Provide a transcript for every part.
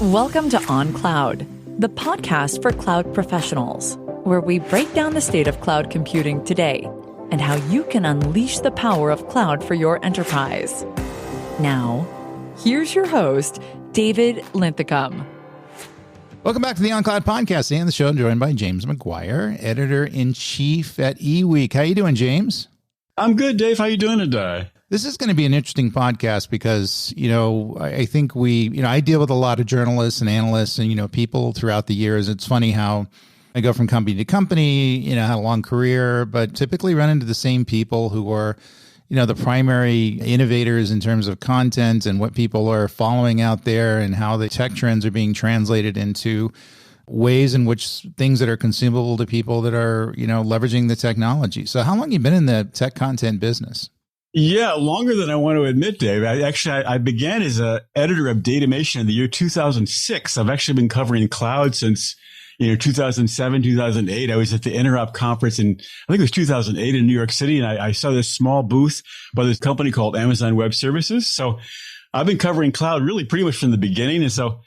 Welcome to On Cloud, the podcast for cloud professionals, where we break down the state of cloud computing today and how you can unleash the power of cloud for your enterprise. Now, here's your host, David Linthicum. Welcome back to the On Cloud podcast. And the show, I'm joined by James McGuire, editor-in-chief at eWeek. How you doing, James? I'm good, Dave. How you doing today? This is going to be an interesting podcast because, I think I deal with a lot of journalists and analysts and, people throughout the years. It's funny how I go from company to company, had a long career, but typically run into the same people who are, the primary innovators in terms of content and what people are following out there and how the tech trends are being translated into ways in which things that are consumable to people that are, leveraging the technology. So how long have you been in the tech content business? Yeah, longer than I want to admit, Dave. I began as an editor of Datamation in the year 2006. I've actually been covering cloud since 2007, 2008. I was at the Interop conference I think it was 2008 in New York City, and I saw this small booth by this company called Amazon Web Services. So I've been covering cloud really pretty much from the beginning. And so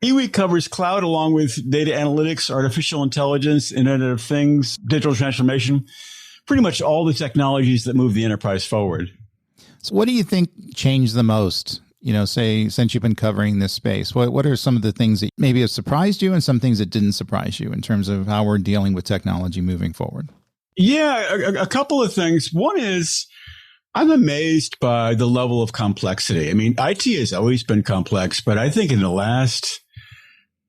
eWeek covers cloud along with data analytics, artificial intelligence, Internet of Things, digital transformation, pretty much all the technologies that move the enterprise forward. So what do you think changed the most, say, since you've been covering this space? What are some of the things that maybe have surprised you and some things that didn't surprise you in terms of how we're dealing with technology moving forward? Yeah, a couple of things. One is I'm amazed by the level of complexity. I mean, IT has always been complex, but I think in the last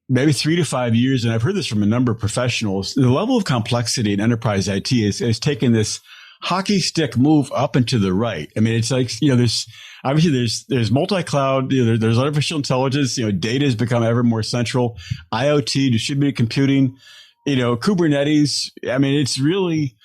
maybe 3 to 5 years, and I've heard this from a number of professionals, the level of complexity in enterprise IT has taken this hockey stick move up and to the right. I mean, it's like, there's multi-cloud, there's artificial intelligence, data has become ever more central, IoT, distributed computing, Kubernetes. I mean, it's really,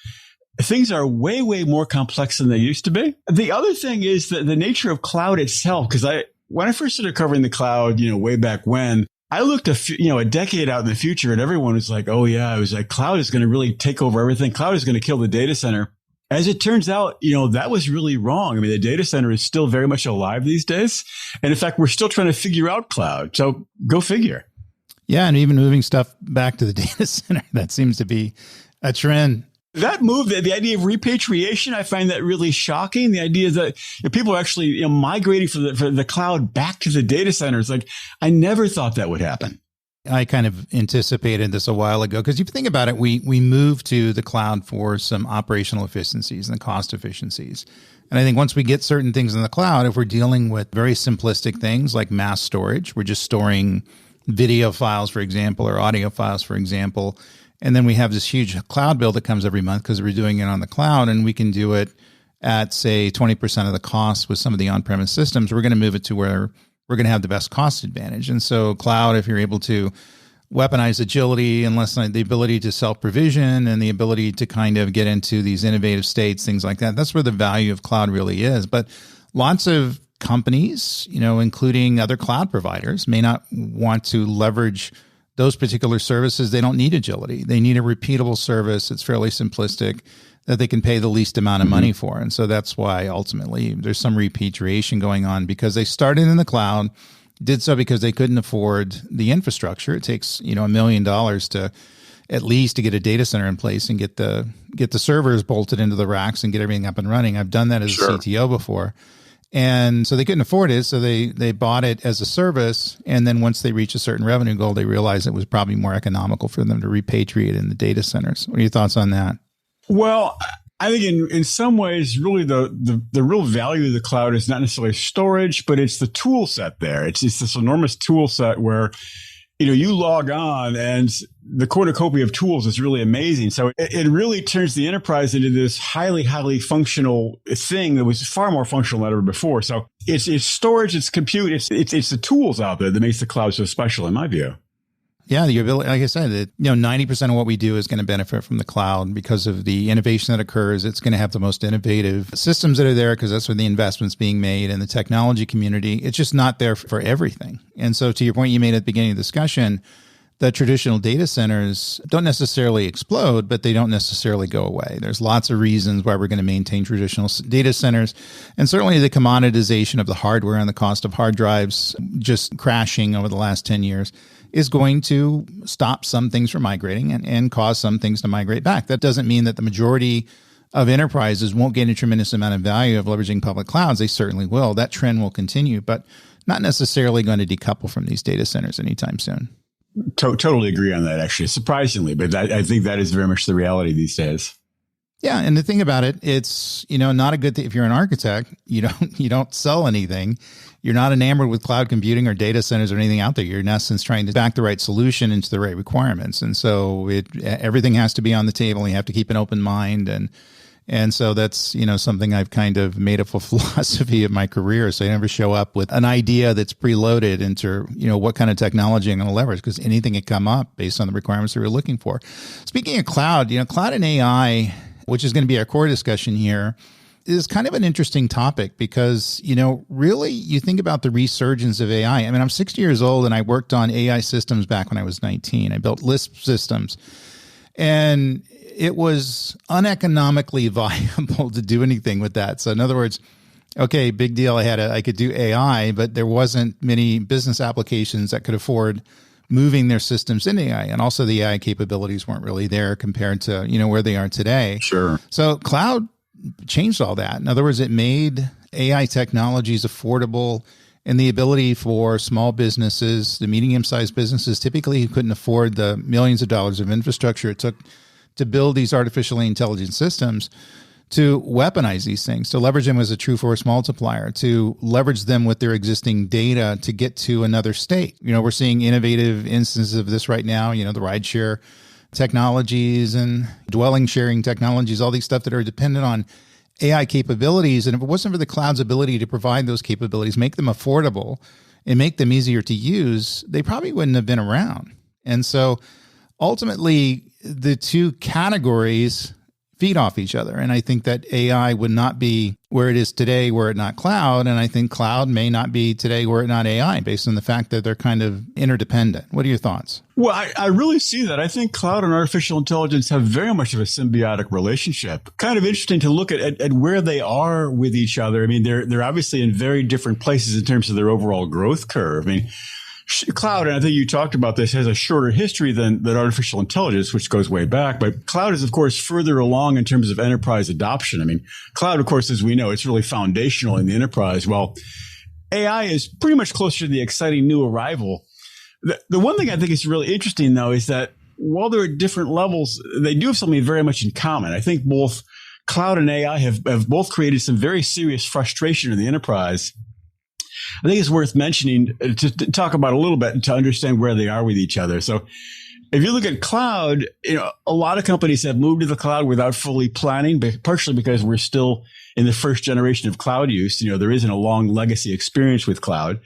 things are way, way more complex than they used to be. The other thing is the nature of cloud itself, because when I first started covering the cloud, way back when, I looked a decade out in the future and everyone was like, oh yeah, it was like cloud is going to really take over everything. Cloud is going to kill the data center. As it turns out, that was really wrong. I mean, the data center is still very much alive these days. And in fact, we're still trying to figure out cloud. So go figure. Yeah. And even moving stuff back to the data center, that seems to be a trend. That move, the idea of repatriation, I find that really shocking. The idea that people are actually migrating for the cloud back to the data centers. Like, I never thought that would happen. I kind of anticipated this a while ago because if you think about it, we moved to the cloud for some operational efficiencies and cost efficiencies. And I think once we get certain things in the cloud, if we're dealing with very simplistic things like mass storage, we're just storing video files, for example, or audio files, for example. And then we have this huge cloud bill that comes every month because we're doing it on the cloud and we can do it at, say, 20% of the cost with some of the on-premise systems. We're going to move it to where we're going to have the best cost advantage. And so cloud, if you're able to weaponize agility and the ability to self-provision and the ability to kind of get into these innovative states, things like that, that's where the value of cloud really is. But lots of companies, including other cloud providers, may not want to leverage those particular services. They don't need agility. They need a repeatable service. It's fairly simplistic that they can pay the least amount of money for. And so that's why ultimately there's some repatriation going on because they started in the cloud, did so because they couldn't afford the infrastructure. It takes, $1 million to at least to get a data center in place and get the servers bolted into the racks and get everything up and running. I've done that as a CTO before. And so they couldn't afford it. So they bought it as a service. And then once they reached a certain revenue goal, they realized it was probably more economical for them to repatriate in the data centers. What are your thoughts on that? Well, I think in some ways, really the real value of the cloud is not necessarily storage, but it's the tool set there. It's this enormous tool set where, you log on and the cornucopia of tools is really amazing. So it really turns the enterprise into this highly, highly functional thing that was far more functional than ever before. So it's storage, it's compute, it's the tools out there that makes the cloud so special in my view. Yeah, the ability, like I said, that 90% of what we do is going to benefit from the cloud because of the innovation that occurs. It's going to have the most innovative systems that are there because that's where the investment's being made in the technology community. It's just not there for everything. And so to your point you made at the beginning of the discussion, that traditional data centers don't necessarily explode, but they don't necessarily go away. There's lots of reasons why we're going to maintain traditional data centers. And certainly the commoditization of the hardware and the cost of hard drives just crashing over the last 10 years is going to stop some things from migrating and cause some things to migrate back. That doesn't mean that the majority of enterprises won't gain a tremendous amount of value of leveraging public clouds. They certainly will. That trend will continue, but not necessarily going to decouple from these data centers anytime soon. Totally agree on that, actually, surprisingly. But I think that is very much the reality these days. Yeah. And the thing about it, it's, not a good thing. If you're an architect, you don't sell anything. You're not enamored with cloud computing or data centers or anything out there. You're in essence trying to back the right solution into the right requirements. And so everything has to be on the table. You have to keep an open mind. And so that's, something I've kind of made a philosophy of my career. So I never show up with an idea that's preloaded into, what kind of technology I'm going to leverage, because anything can come up based on the requirements that we're looking for. Speaking of cloud, cloud and AI, which is going to be our core discussion here, is kind of an interesting topic because, really you think about the resurgence of AI. I mean, I'm 60 years old and I worked on AI systems back when I was 19. I built Lisp systems. And it was uneconomically viable to do anything with that. So in other words, okay, big deal. I could do AI, but there wasn't many business applications that could afford moving their systems into AI. And also the AI capabilities weren't really there compared to, where they are today. Sure. So cloud changed all that. In other words, it made AI technologies affordable, and the ability for small businesses, the medium-sized businesses, typically who couldn't afford the millions of dollars of infrastructure it took to build these artificially intelligent systems, to weaponize these things, to leverage them as a true force multiplier, to leverage them with their existing data to get to another state. We're seeing innovative instances of this right now, the rideshare technologies and dwelling sharing technologies, all these stuff that are dependent on AI capabilities. And if it wasn't for the cloud's ability to provide those capabilities, make them affordable and make them easier to use, they probably wouldn't have been around. And so ultimately, the two categories feed off each other. And I think that AI would not be where it is today were it not cloud. And I think cloud may not be today were it not AI, based on the fact that they're kind of interdependent. What are your thoughts? Well, I really see that. I think cloud and artificial intelligence have very much of a symbiotic relationship. Kind of interesting to look at where they are with each other. I mean, they're obviously in very different places in terms of their overall growth curve. I mean, cloud, and I think you talked about this, has a shorter history than artificial intelligence, which goes way back. But cloud is, of course, further along in terms of enterprise adoption. I mean, cloud, of course, as we know, it's really foundational in the enterprise. Well, AI is pretty much closer to the exciting new arrival. The one thing I think is really interesting, though, is that while they're at different levels, they do have something very much in common. I think both cloud and AI have both created some very serious frustration in the enterprise. I think it's worth mentioning to talk about a little bit and to understand where they are with each other. So if you look at cloud, a lot of companies have moved to the cloud without fully planning, partially because we're still in the first generation of cloud use. There isn't a long legacy experience with cloud.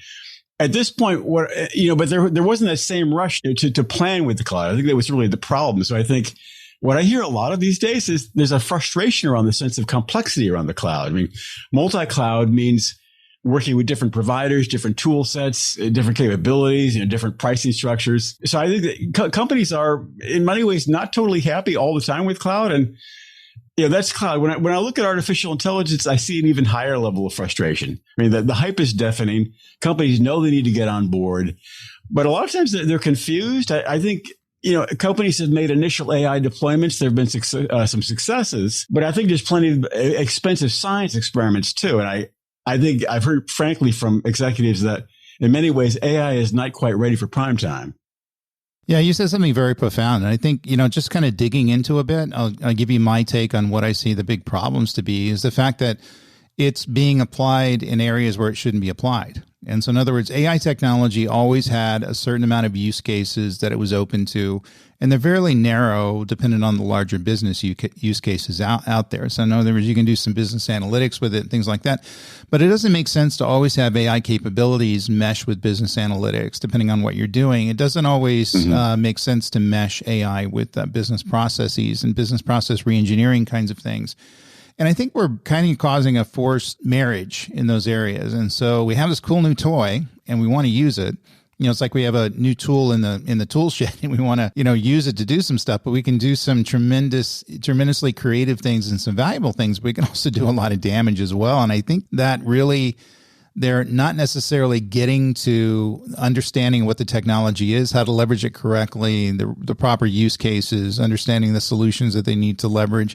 At this point, but there wasn't that same rush to plan with the cloud. I think that was really the problem. So I think what I hear a lot of these days is there's a frustration around the sense of complexity around the cloud. I mean, multi-cloud means working with different providers, different tool sets, different capabilities, different pricing structures. So I think that companies are in many ways not totally happy all the time with cloud. And that's cloud. When I look at artificial intelligence, I see an even higher level of frustration. I mean, the hype is deafening. Companies know they need to get on board, but a lot of times they're confused. I think companies have made initial AI deployments. There have been some successes, but I think there's plenty of expensive science experiments too. And I think I've heard, frankly, from executives that in many ways, AI is not quite ready for prime time. Yeah, you said something very profound. And I think, just kind of digging into a bit, I'll give you my take on what I see the big problems to be is the fact that it's being applied in areas where it shouldn't be applied. And so in other words, AI technology always had a certain amount of use cases that it was open to, and they're fairly narrow depending on the larger business use cases out there. So in other words, you can do some business analytics with it, things like that. But it doesn't make sense to always have AI capabilities mesh with business analytics, depending on what you're doing. It doesn't always make sense to mesh AI with business processes and business process reengineering kinds of things. And I think we're kind of causing a forced marriage in those areas. And so we have this cool new toy and we want to use it. It's like we have a new tool in the tool shed and we want to, use it to do some stuff, but we can do some tremendously creative things and some valuable things. But we can also do a lot of damage as well. And I think that really, they're not necessarily getting to understanding what the technology is, how to leverage it correctly, the proper use cases, understanding the solutions that they need to leverage.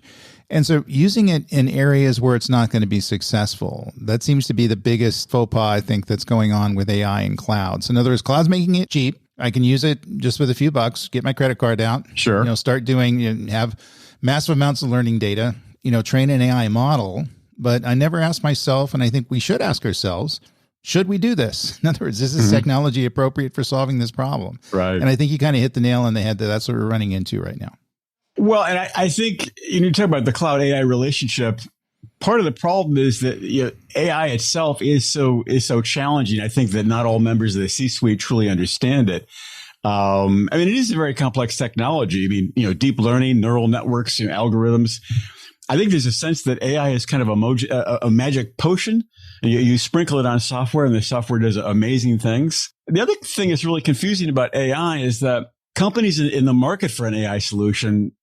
And so using it in areas where it's not going to be successful, that seems to be the biggest faux pas, I think, that's going on with AI and clouds. In other words, cloud's making it cheap. I can use it just with a few bucks, get my credit card out, sure, start doing, have massive amounts of learning data, train an AI model. But I never asked myself, and I think we should ask ourselves, should we do this? In other words, is this technology appropriate for solving this problem? Right. And I think you kind of hit the nail on the head that that's what we're running into right now. Well, and I think you talk about the cloud AI relationship. Part of the problem is that AI itself is so challenging. I think that not all members of the C-suite truly understand it. It is a very complex technology. Deep learning, neural networks, algorithms. I think there's a sense that AI is kind of a magic potion. You sprinkle it on software and the software does amazing things. The other thing that's really confusing about AI is that companies in the market for an AI solution,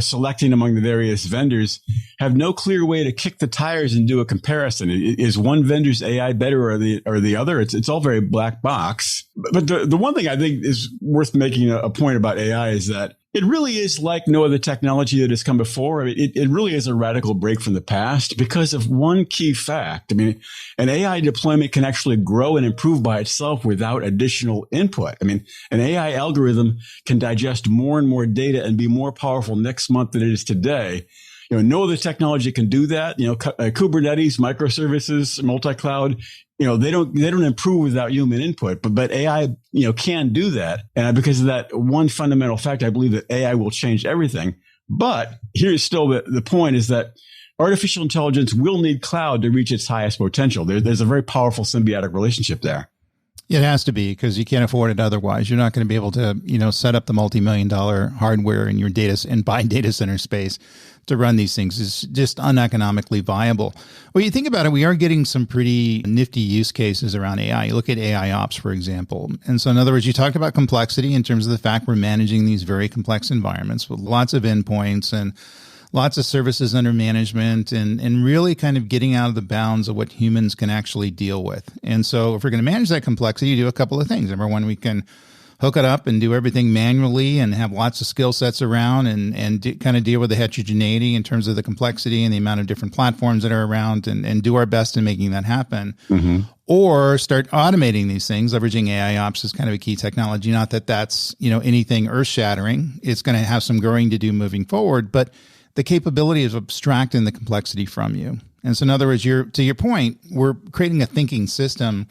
selecting among the various vendors, have no clear way to kick the tires and do a comparison. Is one vendor's AI better or the other? It's all very black box. But the one thing I think is worth making a point about AI is that it really is like no other technology that has come before. It really is a radical break from the past because of one key fact. An AI deployment can actually grow and improve by itself without additional input. An AI algorithm can digest more and more data and be more powerful next month than it is today. No other technology can do that. Kubernetes, microservices, multi-cloud, they don't improve without human input, but AI, can do that. And because of that one fundamental fact, I believe that AI will change everything. But here's still the point is that artificial intelligence will need cloud to reach its highest potential. There's a very powerful symbiotic relationship there. It has to be, because you can't afford it otherwise. You're not going to be able to, set up the multi-million-dollar hardware in your buy data center space to run these things. It's just uneconomically viable. Well, you think about it, we are getting some pretty nifty use cases around AI. You look at AI ops, for example. And so in other words, you talked about complexity in terms of the fact we're managing these very complex environments with lots of endpoints and lots of services under management and really kind of getting out of the bounds of what humans can actually deal with. And so if we're going to manage that complexity, you do a couple of things. Number one, we can hook it up and do everything manually and have lots of skill sets around and kind of deal with the heterogeneity in terms of the complexity and the amount of different platforms that are around and do our best in making that happen. Mm-hmm. Or start automating these things. Leveraging AI ops is kind of a key technology. Not that that's, anything earth shattering. It's going to have some growing to do moving forward, but the capability of abstracting the complexity from you. And so in other words, to your point, we're creating a thinking system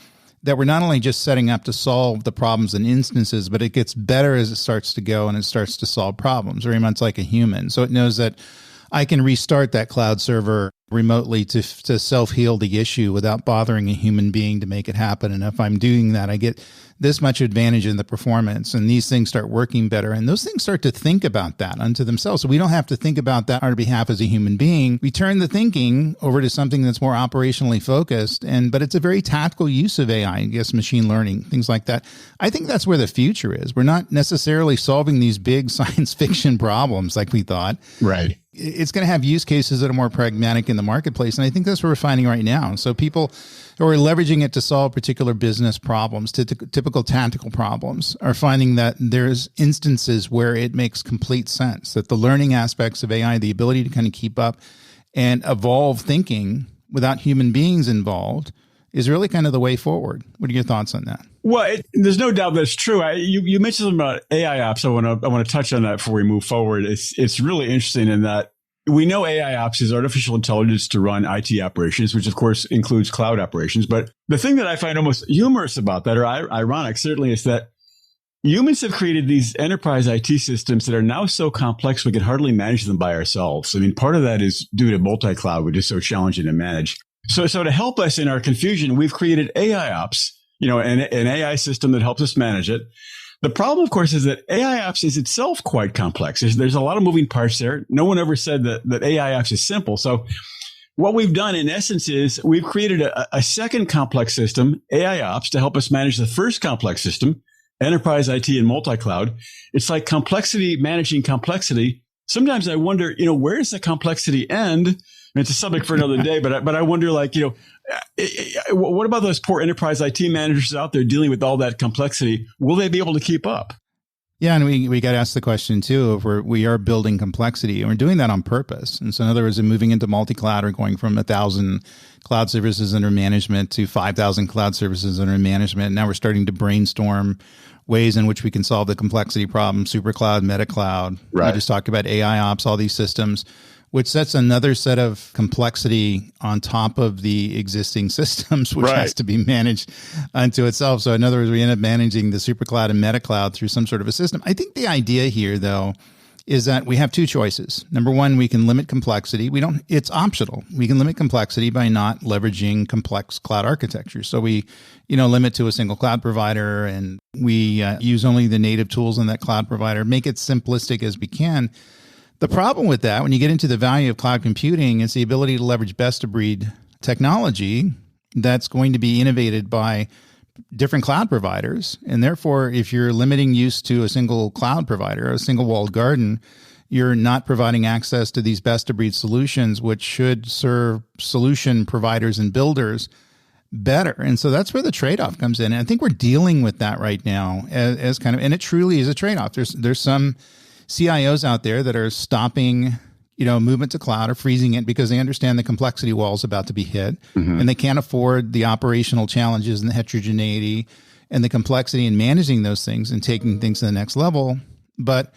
that we're not only just setting up to solve the problems in instances, but it gets better as it starts to go and it starts to solve problems, very much like a human. So it knows that I can restart that cloud server remotely to self-heal the issue without bothering a human being to make it happen. And if I'm doing that, I get this much advantage in the performance, and these things start working better. And those things start to think about that unto themselves. So we don't have to think about that on our behalf as a human being. We turn the thinking over to something that's more operationally focused, but it's a very tactical use of AI, I guess machine learning, things like that. I think that's where the future is. We're not necessarily solving these big science fiction problems like we thought. Right. It's going to have use cases that are more pragmatic in the marketplace. And I think that's what we're finding right now. So people who are leveraging it to solve particular business problems, typical tactical problems, are finding that there's instances where it makes complete sense, that the learning aspects of AI, the ability to kind of keep up and evolve thinking without human beings involved, is really kind of the way forward. What are your thoughts on that? Well, there's no doubt that's true. You mentioned something about AI ops. I want to touch on that before we move forward. It's really interesting in that we know AI ops is artificial intelligence to run IT operations, which of course includes cloud operations. But the thing that I find almost humorous about that, or ironic certainly, is that humans have created these enterprise IT systems that are now so complex we can hardly manage them by ourselves. Part of that is due to multi-cloud, which is so challenging to manage. So to help us in our confusion, we've created AI ops, an AI system that helps us manage it. The problem, of course, is that AI ops is itself quite complex. There's a lot of moving parts there. No one ever said that AI ops is simple. So what we've done in essence is we've created a second complex system, AI ops, to help us manage the first complex system, enterprise IT and multi-cloud, it's like managing complexity. Sometimes I wonder, where does the complexity end? And it's a subject for another day, but I wonder, what about those poor enterprise IT managers out there dealing with all that complexity? Will they be able to keep up? Yeah, and we got to ask the question too, if we are building complexity, and we're doing that on purpose. And so in other words, in moving into multi-cloud or going from 1,000 cloud services under management to 5,000 cloud services under management, now we're starting to brainstorm ways in which we can solve the complexity problem, super cloud, meta cloud. Right. I just talked about AI ops, all these systems, which sets another set of complexity on top of the existing systems, which has to be managed unto itself. So in other words, we end up managing the super cloud and meta cloud through some sort of a system. I think the idea here, though, is that we have two choices. Number one, we can limit complexity. It's optional. We can limit complexity by not leveraging complex cloud architecture. So we, limit to a single cloud provider, and we use only the native tools in that cloud provider, make it simplistic as we can. The problem with that, when you get into the value of cloud computing, is the ability to leverage best-of-breed technology that's going to be innovated by different cloud providers. And therefore, if you're limiting use to a single cloud provider, a single walled garden, you're not providing access to these best-of-breed solutions, which should serve solution providers and builders better. And so that's where the trade-off comes in. And I think we're dealing with that right now as kind of, and it truly is a trade-off. There's some CIOs out there that are stopping, movement to cloud or freezing it because they understand the complexity wall is about to be hit, and they can't afford the operational challenges and the heterogeneity and the complexity in managing those things and taking things to the next level. But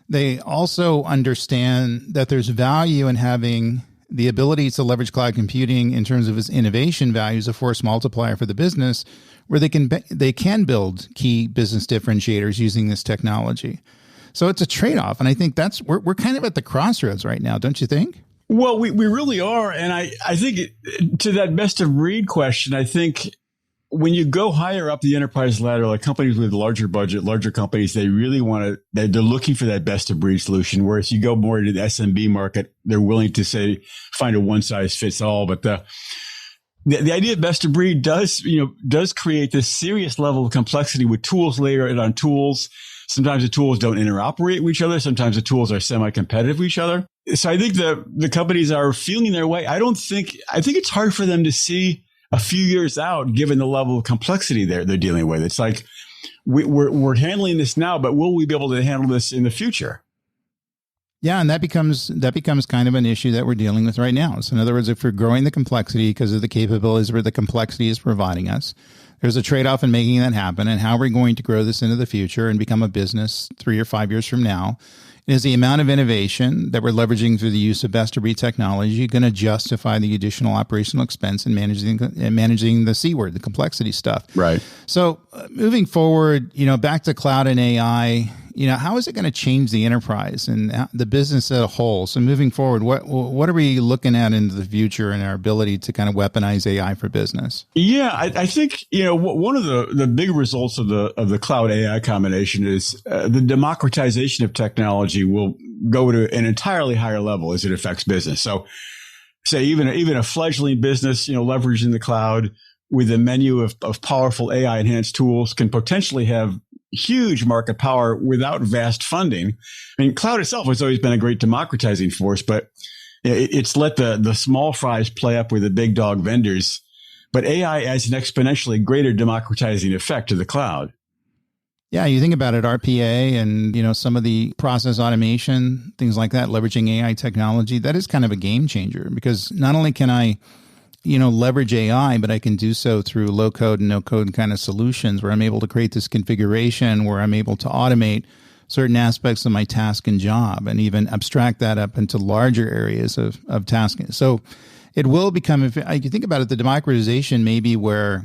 they also understand that there's value in having the ability to leverage cloud computing in terms of its innovation values, a force multiplier for the business, where they can build key business differentiators using this technology. So it's a trade-off. And I think we're kind of at the crossroads right now, don't you think? Well, we really are. And I think to that best of breed question, I think when you go higher up the enterprise ladder, like companies with larger budget, larger companies, they really they're looking for that best of breed solution. Whereas you go more into the SMB market, they're willing to find a one size fits all. But the idea of best of breed does create this serious level of complexity with tools layered on tools. Sometimes the tools don't interoperate with each other. Sometimes the tools are semi-competitive with each other. So I think the companies are feeling their way. I think it's hard for them to see a few years out, given the level of complexity they're dealing with. It's like we're handling this now, but will we be able to handle this in the future? Yeah, and that becomes kind of an issue that we're dealing with right now. So in other words, if we're growing the complexity because of the capabilities where the complexity is providing us, there's a trade-off in making that happen. And how we're going to grow this into the future and become a business 3 or 5 years from now is the amount of innovation that we're leveraging through the use of best-of-breed technology going to justify the additional operational expense in managing the C word, the complexity stuff. Right. So moving forward, back to cloud and AI, how is it going to change the enterprise and the business as a whole? So moving forward, what are we looking at into the future and our ability to kind of weaponize AI for business? Yeah, I think one of the big results of the cloud AI combination is the democratization of technology will go to an entirely higher level as it affects business. So, say even a fledgling business, leveraging the cloud with a menu of powerful AI enhanced tools can potentially have huge market power without vast funding. I mean, cloud itself has always been a great democratizing force, but it's let the small fries play up with the big dog vendors. But AI has an exponentially greater democratizing effect to the cloud. Yeah, you think about it, RPA and some of the process automation, things like that, leveraging AI technology, that is kind of a game changer because not only can I leverage AI, but I can do so through low code and no code kind of solutions where I'm able to create this configuration where I'm able to automate certain aspects of my task and job and even abstract that up into larger areas of tasking. So it will become, if you think about it, the democratization may be where,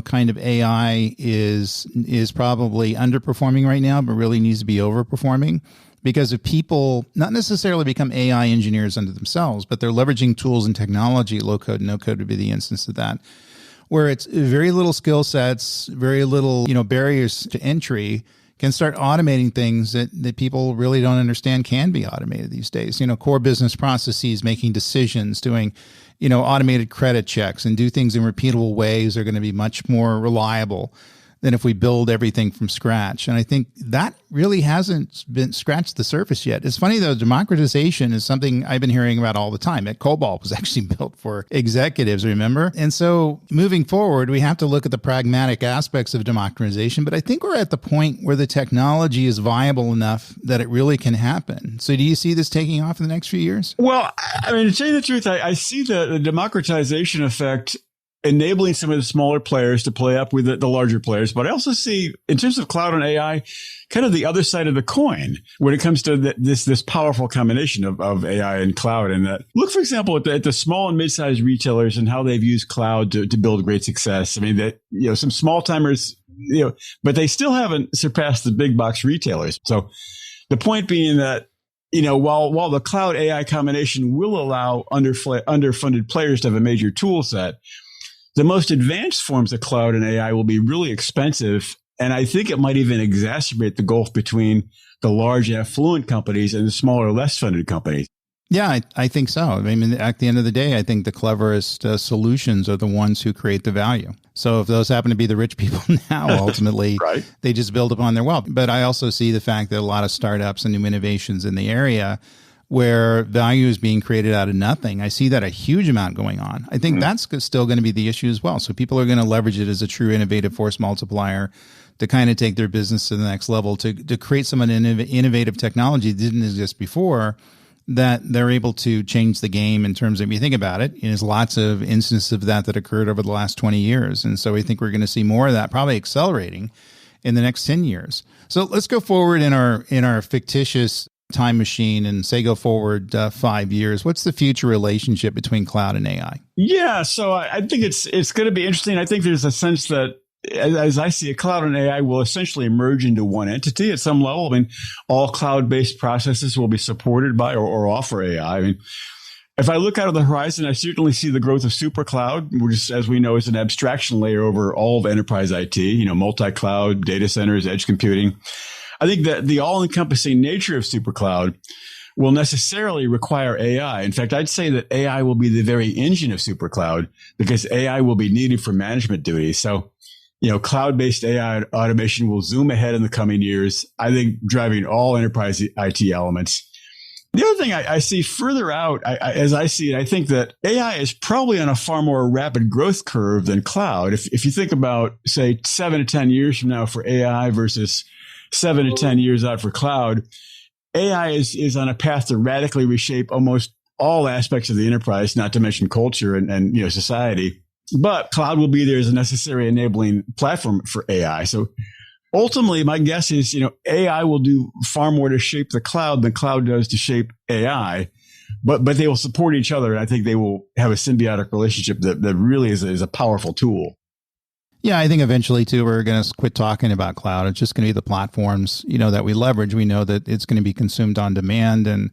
kind of AI is probably underperforming right now, but really needs to be overperforming. Because if people not necessarily become AI engineers unto themselves, but they're leveraging tools and technology, low code, no code would be the instance of that, where it's very little skill sets, very little, barriers to entry, can start automating things that people really don't understand can be automated these days. Core business processes, making decisions, doing, automated credit checks and do things in repeatable ways are going to be much more reliable than if we build everything from scratch. And I think that really hasn't been scratched the surface yet. It's funny though, democratization is something I've been hearing about all the time. COBOL was actually built for executives, remember? And so moving forward, we have to look at the pragmatic aspects of democratization, but I think we're at the point where the technology is viable enough that it really can happen. So do you see this taking off in the next few years? Well, I mean, to tell you the truth, I see the democratization effect enabling some of the smaller players to play up with the larger players. But I also see, in terms of cloud and AI, kind of the other side of the coin when it comes to this powerful combination of AI and cloud. And that, look, for example, at the small and mid-sized retailers and how they've used cloud to build great success. I mean, that, some small timers, but they still haven't surpassed the big box retailers. So the point being that, while the cloud AI combination will allow underfunded players to have a major tool set, the most advanced forms of cloud and AI will be really expensive. And I think it might even exacerbate the gulf between the large affluent companies and the smaller, less funded companies. Yeah, I think so. I mean, at the end of the day, I think the cleverest solutions are the ones who create the value. So if those happen to be the rich people now, ultimately, right, they just build upon their wealth. But I also see the fact that a lot of startups and new innovations in the area where value is being created out of nothing. I see that a huge amount going on. I think that's still going to be the issue as well. So people are going to leverage it as a true innovative force multiplier to kind of take their business to the next level, to create some innovative technology that didn't exist before, that they're able to change the game in terms of, if you think about it, there's lots of instances of that occurred over the last 20 years. And so we think we're going to see more of that, probably accelerating in the next 10 years. So let's go forward in our fictitious time machine and say go forward 5 years. What's the future relationship between cloud and AI? Yeah, so I think it's going to be interesting. I think there's a sense that, as I see it, cloud and AI will essentially merge into one entity at some level. I mean, all cloud-based processes will be supported by or offer AI. I mean, if I look out of the horizon, I certainly see the growth of supercloud, which, as we know, is an abstraction layer over all of enterprise IT, multi-cloud, data centers, edge computing. I think that the all-encompassing nature of supercloud will necessarily require AI. In fact, I'd say that AI will be the very engine of supercloud because AI will be needed for management duties. So, cloud-based AI automation will zoom ahead in the coming years, I think, driving all enterprise IT elements. The other thing I see further out, as I see it, I think that AI is probably on a far more rapid growth curve than cloud. If you think about, say, 7 to 10 years from now for AI versus 7 to 10 years out for cloud, AI is on a path to radically reshape almost all aspects of the enterprise, not to mention culture and society. But cloud will be there as a necessary enabling platform for AI. So ultimately, my guess is, AI will do far more to shape the cloud than cloud does to shape AI. But they will support each other. And I think they will have a symbiotic relationship that really is a powerful tool. Yeah, I think eventually, too, we're going to quit talking about cloud. It's just going to be the platforms, that we leverage. We know that it's going to be consumed on demand. And,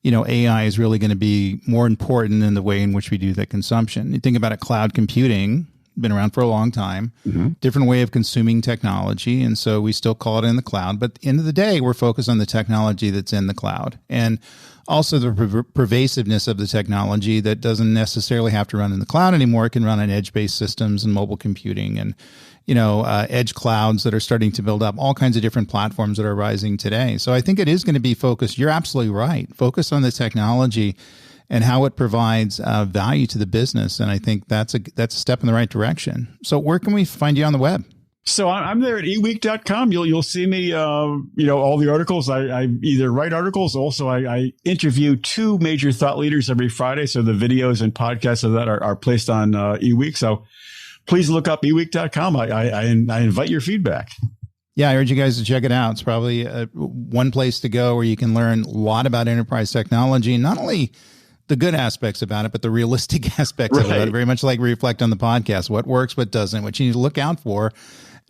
AI is really going to be more important in the way in which we do that consumption. You think about it, cloud computing, been around for a long time, different way of consuming technology. And so we still call it in the cloud. But at the end of the day, we're focused on the technology that's in the cloud. And also the pervasiveness of the technology that doesn't necessarily have to run in the cloud anymore. It can run on edge-based systems and mobile computing and, edge clouds that are starting to build up, all kinds of different platforms that are rising today. So I think it is going to be focused. You're absolutely right. Focus on the technology and how it provides value to the business. And I think that's a step in the right direction. So where can we find you on the web? So I'm there at eweek.com. You'll see me, all the articles. I either write articles. Also, I interview 2 major thought leaders every Friday. So the videos and podcasts of that are placed on eWeek. So please look up eweek.com. I invite your feedback. Yeah, I urge you guys to check it out. It's probably one place to go where you can learn a lot about enterprise technology, and not only the good aspects about it, but the realistic aspects of it. Very much like we reflect on the podcast, what works, what doesn't, what you need to look out for.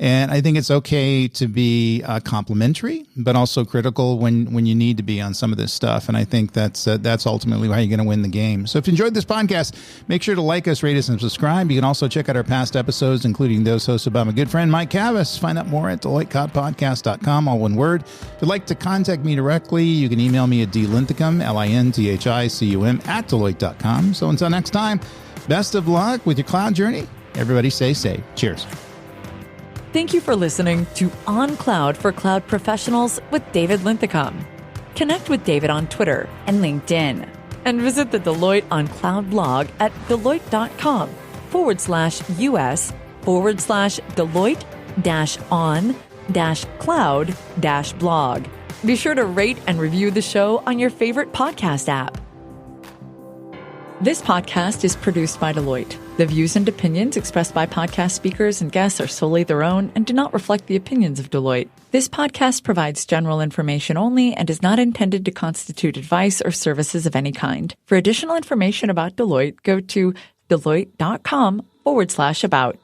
And I think it's okay to be complimentary, but also critical when you need to be on some of this stuff. And I think that's ultimately how you're going to win the game. So if you enjoyed this podcast, make sure to like us, rate us, and subscribe. You can also check out our past episodes, including those hosted by my good friend Mike Cavas. Find out more at DeloitteCodPodcast.com, all one word. If you'd like to contact me directly, you can email me at dlinthicum, LINTHICUM, @Deloitte.com. So until next time, best of luck with your cloud journey. Everybody stay safe. Cheers. Thank you for listening to On Cloud for Cloud Professionals with David Linthicum. Connect with David on Twitter and LinkedIn. And visit the Deloitte on Cloud blog at deloitte.com/us/Deloitte-on-cloud-blog. Be sure to rate and review the show on your favorite podcast app. This podcast is produced by Deloitte. The views and opinions expressed by podcast speakers and guests are solely their own and do not reflect the opinions of Deloitte. This podcast provides general information only and is not intended to constitute advice or services of any kind. For additional information about Deloitte, go to deloitte.com/about.